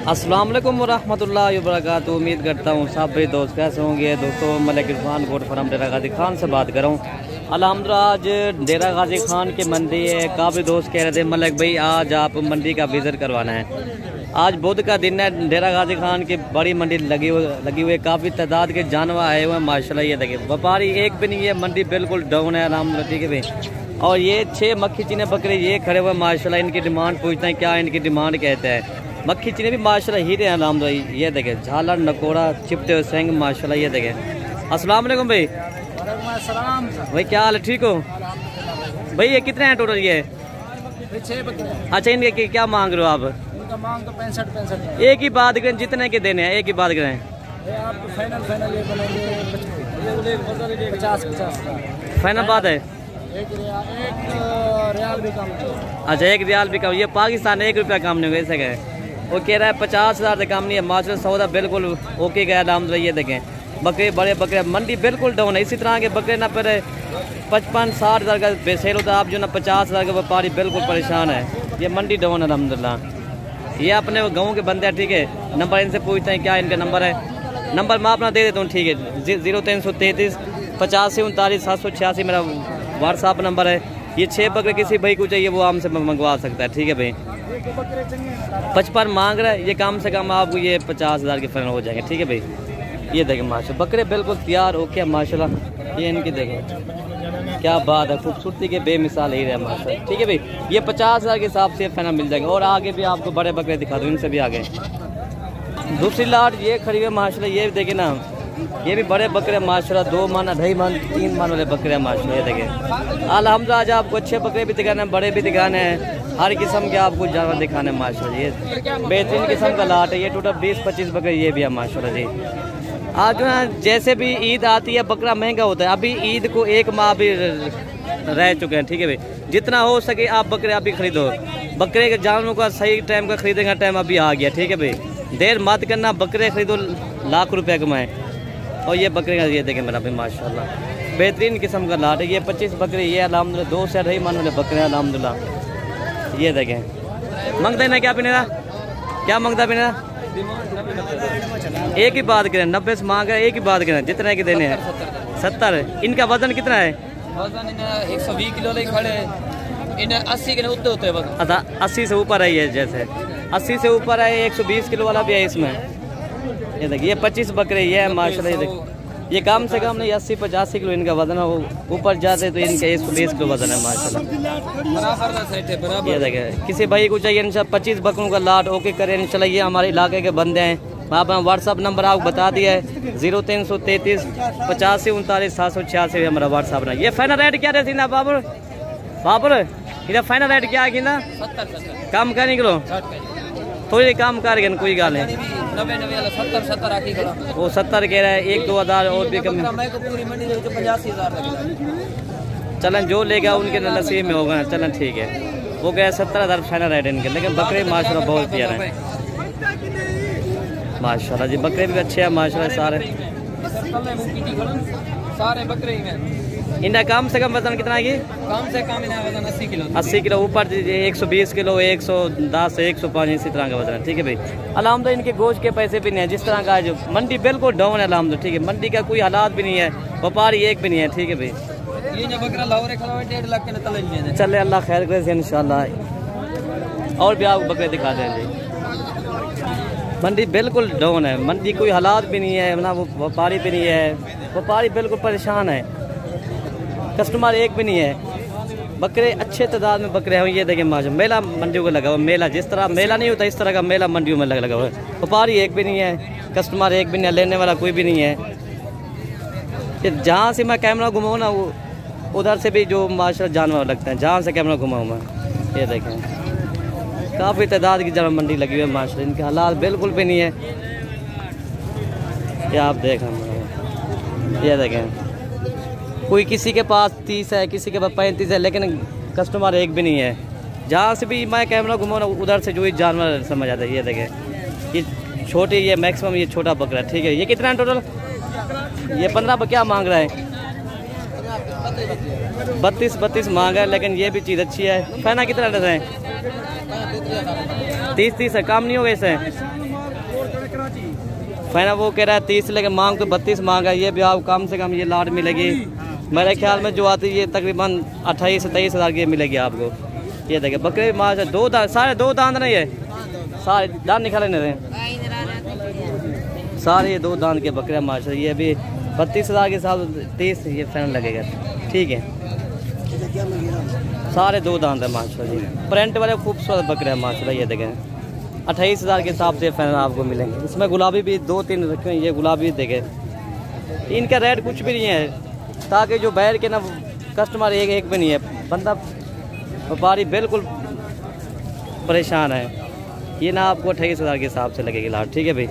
अस्सलाम वालेकुम वरहमतुल्लाहि वबरकातुहू। उम्मीद करता हूँ सब भाई दोस्त कैसे होंगे। दोस्तों मलिक इरफान गोट फार्म डेरा गाजी खान से बात कर रहा हूँ। अल्हम्दुलिल्लाह आज डेरा गाजी खान की मंडी है। काफ़ी दोस्त कह रहे थे मलिक भाई आज आप मंडी का विजिट करवाना है। आज बुध का दिन है। डेरा गाजी खान की बड़ी मंडी लगी हुई है। काफ़ी तादाद के जानवर आए हुए हैं माशाल्लाह। ये देखिए व्यापारी एक भी नहीं है, मंडी बिल्कुल डाउन है अल्हम्दुलिल्लाह। ठीक है भाई। और ये 6 मक्खी चीने बकरे ये खड़े हुए माशाल्लाह। इनकी डिमांड पूछते हैं क्या इनकी डिमांड कहते हैं। मक्खी चीने भी माशाल्लाह हीरे हैं अल्हम्दुलिल्लाह। ये देखे झालर नकोड़ा चिपटे हुए सेंग माशाल्लाह। ये देखे अस्सलाम वालेकुम भाई। भाई क्या हाल है, ठीक हो भाई। ये कितने हैं टोटल ये? 6 बकरे। अच्छा इनके क्या मांग रहे हो आप? इनका मांग तो 65। एक ही बात करें, जितने के देने हैं एक ही बात करें। आप फाइनल ये बोलेंगे 50। फाइनल बात है। एक रियाल भी कम। अच्छा 1 रियाल भी कम। ये पाकिस्तान 1 रुपया कम नहीं वैसे गए। वो कह रहा है 50,000 से कम नहीं है। माशा सौदा बिल्कुल ओके गया अल्हम्दुलिल्लाह। ये देखें बकरे बड़े बकरे मंडी बिल्कुल डाउन है। इसी तरह के बकरे ना पर 55-60 हज़ार का सेल होता है। आप जो ना 50,000 का व्यापारी बिल्कुल परेशान है। ये मंडी डाउन है अल्हम्दुलिल्लाह। ये अपने गाँव के बंदे हैं। ठीक है नंबर इनसे पूछते हैं क्या इनका नंबर है। नंबर मैं अपना दे देता हूँ। ठीक है 0333 85 39 786 मेरा व्हाट्सअप नंबर है। ये 6 बकरे किसी भाई को चाहिए वो हमसे मंगवा सकता है। ठीक है भाई 55 मांग रहा है। ये कम से कम आपको ये 50,000 के फाइनल हो जाएंगे। ठीक है भाई। ये देखें माशा बकरे बिल्कुल तैयार हो क्या माशाल्लाह। ये इनकी देखें क्या बात है, खूबसूरती के बेमिसाल ही रहे माशा। ठीक है भाई ये 50,000 के हिसाब से फाइनल मिल जाएंगे। और आगे भी आपको बड़े बकरे दिखा दूँ, इनसे भी आगे दूसरी लाट ये खड़ी है माशाल्लाह। ये देखे ना ये भी बड़े बकरे माशाल्लाह। 2 मन 2.5 मन 3 मन वाले बकरे माशाल्लाह। ये देखें अल्हम्दुलिल्लाह आज आपको अच्छे बकरे भी दिखाने हैं, बड़े भी दिखाने हैं, हर किस्म के आपको जानवर दिखाने हैं माशाल्लाह। ये बेहतरीन किस्म का लाट है। ये टोटल 20-25 बकरे ये भी है माशाल्लाह जी। आज जो है जैसे भी ईद आती है बकरा महंगा होता है। अभी ईद को 1 माह भी रह चुके हैं। ठीक है भाई जितना हो सके आप बकरे अभी खरीदो। बकरे के जानवरों का सही टाइम का खरीदने का टाइम अभी आ गया। ठीक है भाई देर मत करना, बकरे खरीदो लाख रुपये कमाएं। और ये बकरे का ये देखें मेरा भाई माशाल्लाह बेहतरीन किस्म का लाट है। ये 25 बकरे ये अल्हम्दुलिल्लाह 2 से 2.5 मन वाले बकरे अल्हम्दुलिल्लाह। ये देखें मंगता ना क्या पीने क्या मंगता पीने एक ही बात करें 90 से मांग रहे। एक ही बात करें जितने के देने हैं 70। इनका वजन कितना है? वजन 120 किलो ले खड़े इन 80 के उत्ते होते हैं। अच्छा 80 से ऊपर है। ये जैसे 80 से ऊपर है। 120 किलो वाला भी है इसमें। ये देखिए ये 25 बकरे ये है माशाल्लाह। ये कम से कम नहीं 80-85 किलो इनका वजन है। वो ऊपर जाते तो इनका 120 किलो वजन है माशाल्लाह। ये देखिए किसी भाई को चाहिए इंशाल्लाह 25 बकरों का लाट ओके करें इंशाल्लाह। ये हमारे इलाके के बंदे हैं। आप व्हाट्सअप नंबर आपको बता दिया है 0333 85 39 786 हमारा व्हाट्सअप है। ये फाइनल रेट क्या रहती ना बाबर इधर फाइनल रेट क्या है ना 70 कम करने किलो थोड़ी कम कर कोई गाल है। 70 वो 70 कह रहा है 1-2 हज़ार और भी कम। चलन जो लेगा उनके नसीब में होगा। चलन ठीक है वो कह 70,000 फाइनल रेट इनके। लेकिन बकरे माशाल्लाह बहुत प्यारे हैं माशाल्लाह जी। बकरे भी अच्छे हैं माशाल्लाह सारे बकरे ही हैं। इनका कम से कम वजन कितना है? कम से कम इनका वजन 80 किलो। 80 किलो ऊपर 120 किलो 110 105 इसी तरह का वजन है। ठीक है भाई अल्हम्दुलिल्लाह इनके गोश्त के पैसे भी नहीं है जिस तरह का जो मंडी बिल्कुल डाउन है अल्हम्दुलिल्लाह। ठीक है मंडी का कोई हालात भी नहीं है, व्यापारी एक भी नहीं है। ठीक है भाई ये जो बकरा लाहौर खड़ा है 1.5 लाख के तले में चले अल्लाह खैर करे इंशाल्लाह। और भी आपको बकरे दिखा दें जी। मंडी बिल्कुल डाउन है, मंडी कोई हालात भी नहीं है ना, वो व्यापारी भी नहीं है, व्यापारी बिल्कुल परेशान है, कस्टमर एक भी नहीं है। बकरे अच्छे तादाद में बकरे हैं। ये देखिए माशा मेला मंडियों को लगा हुआ। मेला जिस तरह मेला नहीं होता इस तरह का मेला मंडियों में लगा हुआ है। व्यापारी एक भी नहीं है, कस्टमर एक भी नहीं है, लेने वाला कोई भी नहीं है। जहाँ से मैं कैमरा घुमाऊँ ना वो उधर से भी जो माशा जानवर लगते हैं जहाँ से कैमरा घुमाऊँ मैं। ये देखें काफ़ी तादाद की जानवर मंडी लगी हुई है माशा। इनके हालात बिल्कुल भी नहीं है। ये आप देखें ये देखें कोई किसी के पास 30 है किसी के पास 35 है लेकिन कस्टमर एक भी नहीं है। जहाँ से भी मैं कैमरा घुमाऊँ उधर से जो ही जानवर समझ आता है। ये देखें ये छोटी ये मैक्सिमम ये छोटा बकरा। ठीक है ये कितना है टोटल? ये 15 क्या मांग रहा है? 32 मांग है लेकिन ये भी चीज़ अच्छी है। फैना कितना रहता है? 30 है, काम नहीं होगा इससे? फाइनल वो कह रहा है 30 लेकिन मांग तो 32 मांगा। ये भी आप कम से कम ये लाट मिलेगी मेरे ख्याल में जो आती है ये तकरीबन 28-27 हज़ार की मिलेगी आपको। ये देखिए बकरे माशा 2 दांत, सारे 2 दांत नहीं है, सारे दांत निकाले नहीं रहे, सारे ये 2 दांत के बकरे माशा। ये भी 32 हज़ार के साथ 30 ये फाइनल लगेगा। ठीक है, सारे 2 दांत है माशा जी। प्रिंट वाले खूबसूरत बकरे हैं माशा। ये देखें 28 हज़ार के हिसाब से फाइनल आपको मिलेंगे। इसमें गुलाबी भी 2-3 रखे हैं, ये गुलाबी देखें। इनका रेट कुछ भी नहीं है ताकि जो बैर के ना कस्टमर एक भी नहीं है, बंदा व्यापारी बिल्कुल परेशान है। ये ना आपको 28 हज़ार के हिसाब से लगेगी लाट। ठीक है भाई।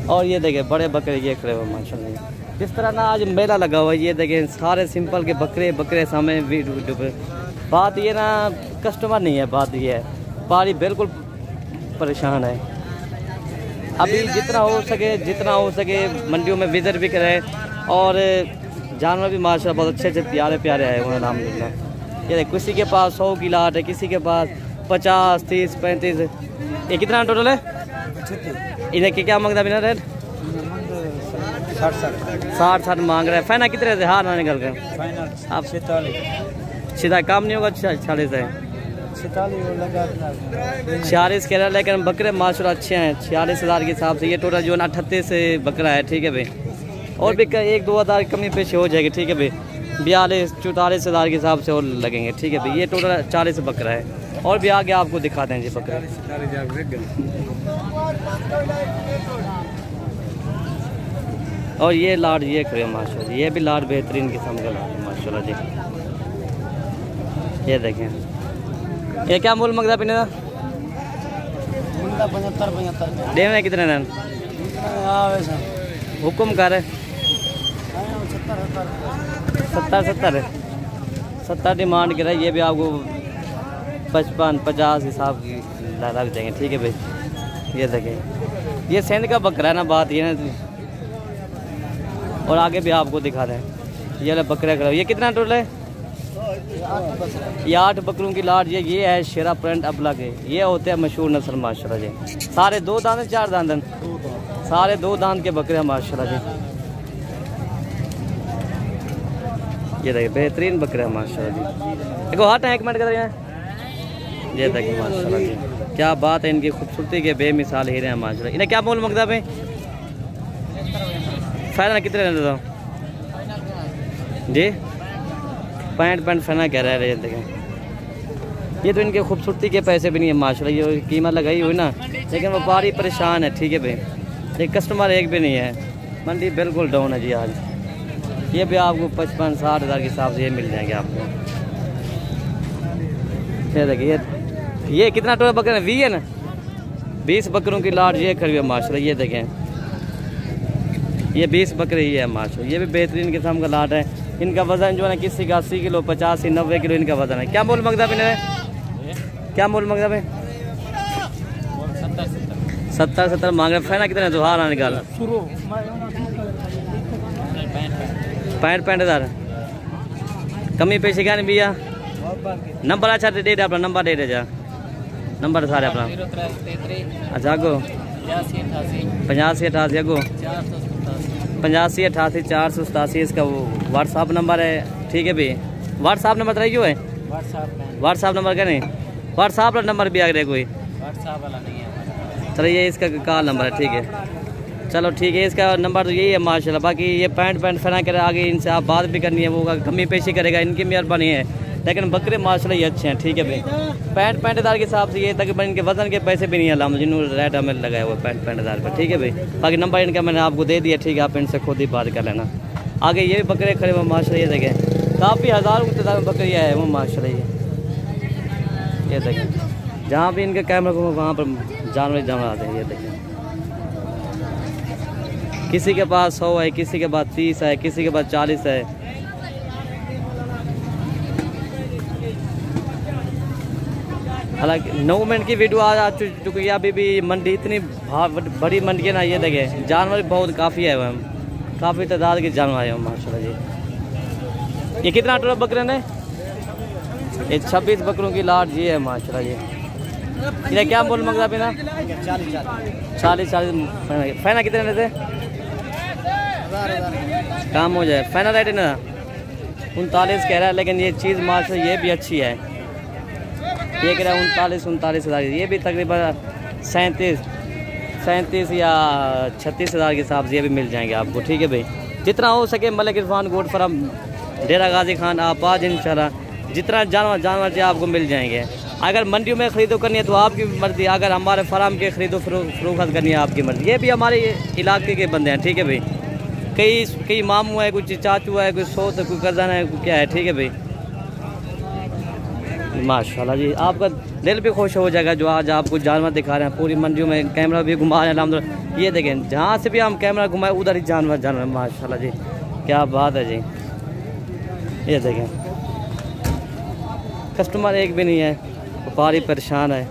और ये देखें बड़े बकरे ये खड़े हुए माशाल्लाह। जिस तरह ना आज मेला लगा हुआ है, ये देखें सारे सिंपल के बकरे सामने वीडियो पे। बात ये ना कस्टमर नहीं है, बात ये है व्यापारी बिल्कुल परेशान है। अभी जितना हो सके मंडियों में विजिट भी करें और जानवर भी माशाल्लाह बहुत अच्छे प्यारे आए हुए हैं अल्हम्दुलिल्लाह। ये देख किसी के पास 100 की लाट है, किसी के पास 50, 30, 35। ये कितना टोटल है? इन्हें क्या मांगता बिना रेट? 60 मांग रहे हैं। फाइनल कितने से हार ना निकल कर आप? 46 काम नहीं होगा। 46 है, 46 कह रहा है लेकिन बकरे माशाल्लाह अच्छे हैं। 46 हज़ार के हिसाब से ये टोटल जो है 38 से बकरा है। ठीक है भाई। और भी 1-2 हज़ार कमी पेशी हो जाएगी। ठीक है भाई। 42-44 हज़ार के हिसाब से और लगेंगे। ठीक है भाई। ये टोटल 40 बकरा है। और भी आगे आपको दिखाते हैं जी बकरा। और ये लाट ये खड़े माशाल्लाह। ये भी लाट बेहतरीन किस्म का लाट है माशाल्लाह जी। ये देखें ये क्या मूल मंगता पीने का? 75 डे में कितने दिन हुक्म कर 70 डिमांड कर रहा है। ये भी आपको 55-50 हिसाब की लग जाएंगे। ठीक है भाई। ये देखें ये सेंध का बकरा है ना, बात ये ना। और आगे भी आपको दिखा रहे हैं ये वाला बकरा करो। ये कितना टोटल है? ये 8 बकरों की लाट। ये है शेरा प्रिंट अबला के। ये होते हैं मशहूर नस्ल माशाल्लाह जी। सारे 2 दांत 4 दांत? सारे 2 दांत के बकरे हैं माशाल्लाह जी। ये देखिए बेहतरीन बकरे हैं माशाल्लाह जी। देखो हाथ है 1 मिनट कर रहे हैं। ये देखिए माशाल्लाह जी क्या बात है, इनकी खूबसूरती के बेमिसाल हीरे हैं माशाल्लाह। इन्हें क्या मोल मंगता भाई? फाइनल कितने रहते हो जी? 65 फाइनल कह रहे हैं। देखें ये तो इनके खूबसूरती के पैसे भी नहीं है माशाल्लाह। ये कीमत लगाई हुई ना, लेकिन व्यापारी परेशान है। ठीक है भाई। ये कस्टमर एक भी नहीं है, मंडी बिल्कुल डाउन है जी आज। ये भी आपको 55-60 हज़ार के हिसाब से ये मिल जाएंगे आपको। ये देखिए ये कितना टोटल बकरे हैं? 20 है ना? 20 बकरों की लाट ये खड़ी है माशाल्लाह। ये देखें ये 20 बकरे ही है माशाल्लाह। ये भी बेहतरीन किस्म का लाट है। इनका वजन जो है ना किसी का 80 किलो 85-90 किलो इनका वजन है। क्या मोल मंगता है? क्या मोल मंगता है? 70 मांग रहे। फाइनल कितने तो हार निकाल 65 हज़ार कमी पेशी क्या नहीं भैया? नंबर अच्छा दे दे अपना नंबर दे दे जा नंबर सारे अपना। अच्छा आगो 85-88 आगो 85-88 487 इसका वो व्हाट्सअप नंबर है। ठीक है भाई। व्हाट्सअप नंबर तो है व्हाट्सअप नंबर क्या नहीं? व्हाट्सअप नंबर भी आ गया कोई? व्हाट्सअप वाला नहीं है। चलो ये इसका कॉल नंबर है। ठीक है चलो ठीक है। इसका नंबर तो यही है माशाल्लाह। बाकी ये पैंट फना करे आगे इनसे आप बात भी करनी है, वो कमी पेशी करेगा, इनकी मेहरबानी है। लेकिन बकरे माशाल्लाह ये अच्छे हैं। ठीक है भाई। 65 हज़ार के हिसाब से ये तकरीबन इनके वजन के पैसे भी नहीं है अल्लाह जिन्होंने रेट हमें लगाया हुआ 65 हज़ार पर। ठीक है भाई। बाकी नंबर इनका मैंने आपको दे दिया। ठीक है आप इनसे खुद ही बात कर लेना। आगे ये भी बकरे खड़े हुए माशाल्लाह। ये देखें काफ़ी हज़ारों की तादाद में बकरियाँ है वो माशाल्लाह। ये देखें जहाँ भी इनके कैमरा को वहाँ पर जानवर आते हैं। ये देखें किसी के पास 100 है, किसी के पास 30 है, किसी के पास 40 है। हालांकि 9 मिनट की वीडियो आज आ चुकी है। अभी भी मंडी इतनी बड़ी मंडी है ना। ये देखें जानवर बहुत काफ़ी है, काफ़ी तादाद के जानवर आए हैं माशाल्लाह जी। ये कितना टोटल बकरे ने? ये 26 बकरों की लाट जी है माशाल्लाह जी। ये क्या बोल मंगता बिना 40 फैना कितने रहते काम हो जाए फैना रेट ना 39 कह रहा है, लेकिन ये चीज़ माशा ये भी अच्छी है। ये कह रहा है 39 हज़ार, ये भी तकरीबन 37 या 36 हज़ार के हिसाब से ये भी मिल जाएंगे आपको। ठीक है भाई, जितना हो सके मलिक इरफान गोट फार्म डेरा गाजी खान आप आज इंशाल्लाह जितना जानवर चाहिए आपको मिल जाएंगे। अगर मंडियों में ख़रीदो करनी है तो आपकी मर्ज़ी, अगर हमारे फार्म के ख़रीदो फरोख्त करनी है आपकी मर्ज़ी। ये भी हमारे इलाके के बंदे हैं। ठीक है भाई, कई मामू है, कुछ चाचू है, कोई सोत है, कोई कज़न है, कोई क्या है। ठीक है भाई, माशाल्लाह जी आपका दिल भी खुश हो जाएगा जो आज आपको जानवर दिखा रहे हैं। पूरी मंडियों में कैमरा भी घुमा रहे हैं अलहम्दुलिल्लाह। ये देखें जहाँ से भी हम कैमरा घुमाए उधर ही जानवर माशाल्लाह जी, क्या बात है जी। ये देखें कस्टमर एक भी नहीं है, व्यापारी परेशान है।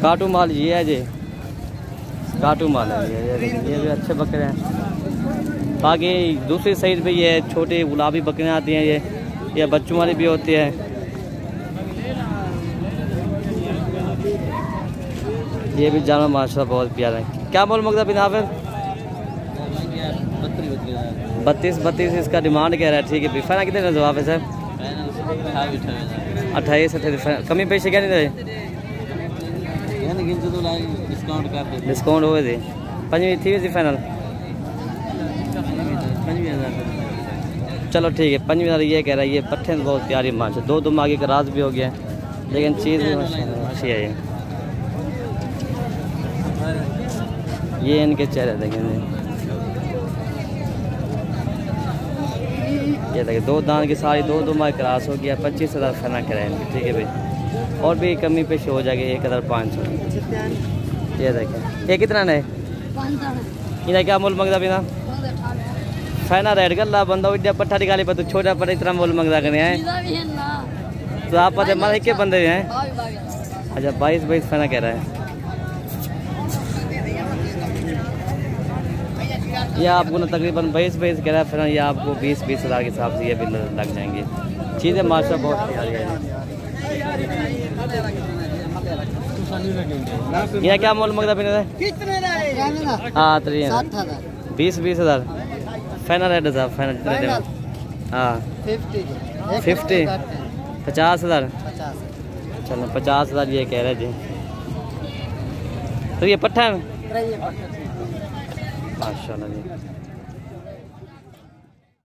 काटू माल ये है जी, काटू माल है ये भी अच्छे बकरे हैं। बाकी दूसरी साइड पे ये छोटी गुलाबी बकरियाँ आती हैं, ये बच्चों वाली भी होती है। ये भी जानवर माशाल्लाह बहुत प्यारा है। क्या बोल मकदा बिन हाफिज 32 इसका डिमांड कह रहा है। ठीक है भाई, फाइनल कितने जवाब है सर 28 कमी पैसे क्या नहीं रहे डिस्काउंट हुए थे 5 थी वैसे फाइनल। चलो ठीक है 5,000 ये कह रहा है। ये पट्ठे बहुत प्यारी माछ है, दो आगे का राज भी हो गया, लेकिन चीज़ अच्छी है। ये इनके चेहरे देखेंगे, ये देखिए दो दांत की सारी दो माह क्रॉस हो गया। 25,000 फना कराए इनकी। ठीक है भाई, और भी कमी पेश हो जाएगी 1,500। ये देखें ये कितना है इन्हें क्या मोल मंगता बिना फैना रेड कर ला बंदा उड्या पट्ठा निकाली पर तो छोटा पर इतना मोल मंगता करने हैं तो आप पता हमारे के बंदे हैं। अच्छा 22 फैना कह रहा है। ये आपको ना तकरीबन 22 कह रहा है फैना, ये आपको 20 हज़ार के हिसाब से ये भी लग जाएंगे। चीज़ें माशा बहुत प्यारी है। ये क्या मोल मंगता बिना हाँ 20 हज़ार फैनल रेट साहब फैनल हाँ 50 हज़ार। चलो 50 हज़ार ये कह रहे जी। तो ये पट्ठा है माशाल्लाह जी।